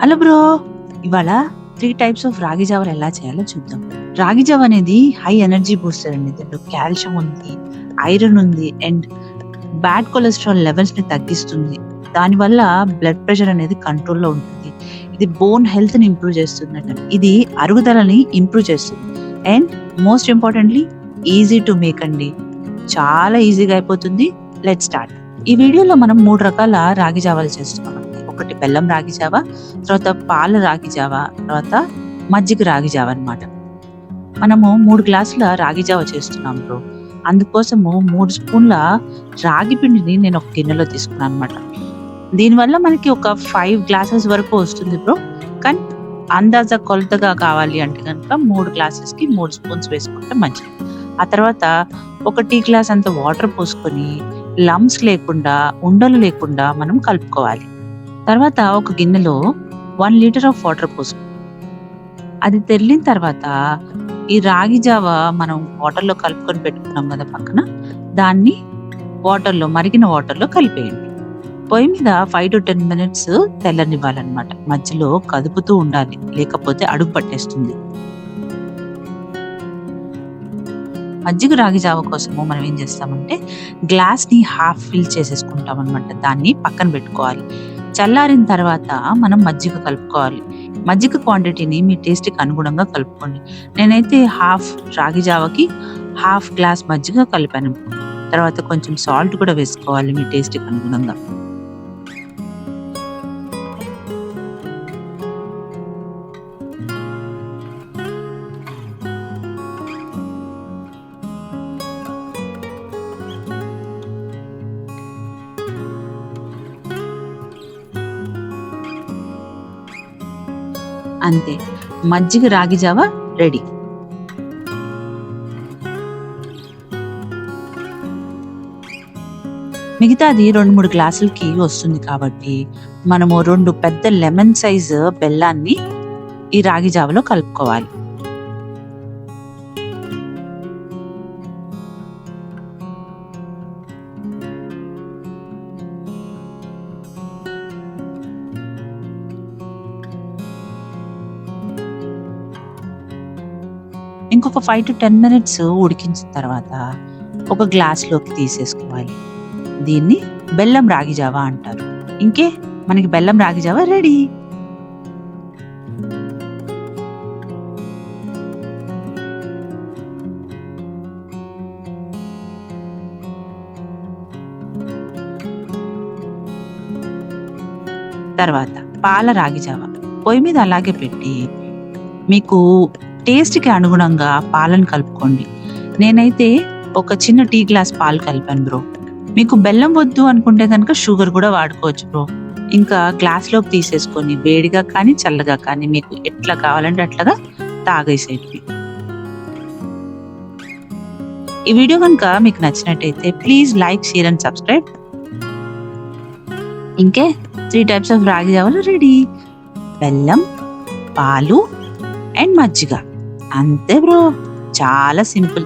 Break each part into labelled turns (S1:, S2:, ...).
S1: Hello bro, ఇవాళ 3 types of రాగి జావలు ఎలా చేయాలో చూద్దాం. రాగి జావ అనేది హై ఎనర్జీ బూస్టర్ అండి. దీంట్లో కాల్షియం ఉంది, ఐరన్ ఉంది అండ్ బ్యాడ్ కొలెస్ట్రాల్ లెవెల్స్ ని తగ్గిస్తుంది. దానివల్ల బ్లడ్ ప్రెషర్ అనేది కంట్రోల్లో ఉంటుంది. ఇది బోన్ హెల్త్ ని ఇంప్రూవ్ చేస్తుంది. ఇది అరుగుదలని ఇంప్రూవ్ చేస్తుంది. And most importantly easy to make అండి. చాలా ఈజీగా అయిపోతుంది. Let's start. ఈ వీడియోలో మనం 3 రకాల రాగి జావాలు చేస్తున్నాం. ఒకటి బెల్లం రాగి జావ, తర్వాత పాల రాగి జావ, తర్వాత మజ్జిగ రాగి జావ అన్నమాట. మనము 3 గ్లాసుల రాగి జావ చేస్తున్నాం బ్రో. అందుకోసము 3 స్పూన్ల రాగి పిండిని నేను ఒక గిన్నెలో తీసుకున్నాను అనమాట. దీనివల్ల మనకి ఒక 5 గ్లాసెస్ వరకు వస్తుంది బ్రో. కానీ అందాజా కొలతగా కావాలి అంటే కనుక 3 గ్లాసెస్కి 3 స్పూన్స్ వేసుకుంటే మంచిది. ఆ తర్వాత ఒక టీ గ్లాస్ అంత వాటర్ పోసుకొని లమ్స్ లేకుండా, ఉండలు లేకుండా మనం కలుపుకోవాలి. తర్వాత ఒక గిన్నెలో 1 లీటర్ ఆఫ్ వాటర్ పోసుకో. అది తెరిలిన తర్వాత ఈ రాగి జావ మనం వాటర్లో కలుపుకొని పెట్టుకున్నాం కదా పక్కన, దాన్ని మరిగిన వాటర్లో కలిపేయండి. పొయ్యి మీద 5 to 10 minutes తెల్లనివ్వాలన్నమాట. మధ్యలో కదుపుతూ ఉండాలి, లేకపోతే అడుగు పట్టేస్తుంది. మజ్జిగ రాగి జావ కోసము మనం ఏం చేస్తామంటే గ్లాస్ ని హాఫ్ ఫిల్ చేసేసుకుంటాం అనమాట. దాన్ని పక్కన పెట్టుకోవాలి. చల్లారిన తర్వాత మనం మజ్జిగ కలుపుకోవాలి. మజ్జిగ క్వాంటిటీని మీ టేస్ట్కి అనుగుణంగా కలుపుకోండి. నేనైతే హాఫ్ రాగి జావకి హాఫ్ గ్లాస్ మజ్జిగ కలిపాను. తర్వాత కొంచెం సాల్ట్ కూడా వేసుకోవాలి మీ టేస్ట్కి అనుగుణంగా. అంతే, మజ్జిగ రాగి జావ రెడీ. మిగతాది 2-3 గ్లాసులకి వస్తుంది కాబట్టి మనము 2 పెద్ద లెమన్ సైజు బెల్లాన్ని ఈ రాగి జావలో కలుపుకోవాలి. ఇంకొక 5 to 10 minutes ఉడికించిన తర్వాత ఒక గ్లాస్లోకి తీసేసుకోవాలి. దీన్ని బెల్లం రాగి జావ అంటారు. ఇంకే మనకి బెల్లం రాగి జావ రెడీ. తర్వాత పాల రాగి జావ పొయ్యి మీద అలాగే పెట్టి మీకు టేస్ట్కి అనుగుణంగా పాలను కలుపుకోండి. నేనైతే ఒక చిన్న టీ గ్లాస్ పాలు కలిపాను బ్రో. మీకు బెల్లం వద్దు అనుకుంటే కనుక షుగర్ కూడా వాడుకోవచ్చు బ్రో. ఇంకా గ్లాస్లోకి తీసేసుకొని వేడిగా కానీ చల్లగా కానీ మీకు ఎట్లా కావాలంటే అట్లాగా తాగేసేయండి. ఈ వీడియో కనుక మీకు నచ్చినట్టయితే please like, share and subscribe. ఇంకే 3 టైప్స్ ఆఫ్ రాగి జావలు రెడీ. బెల్లం, పాలు అండ్ మజ్జిగ. అంతే బ్రో, చాలా సింపుల్.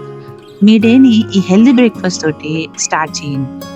S1: మీ డేని ఈ హెల్దీ బ్రేక్ఫాస్ట్ తోటి స్టార్ట్ చేయండి.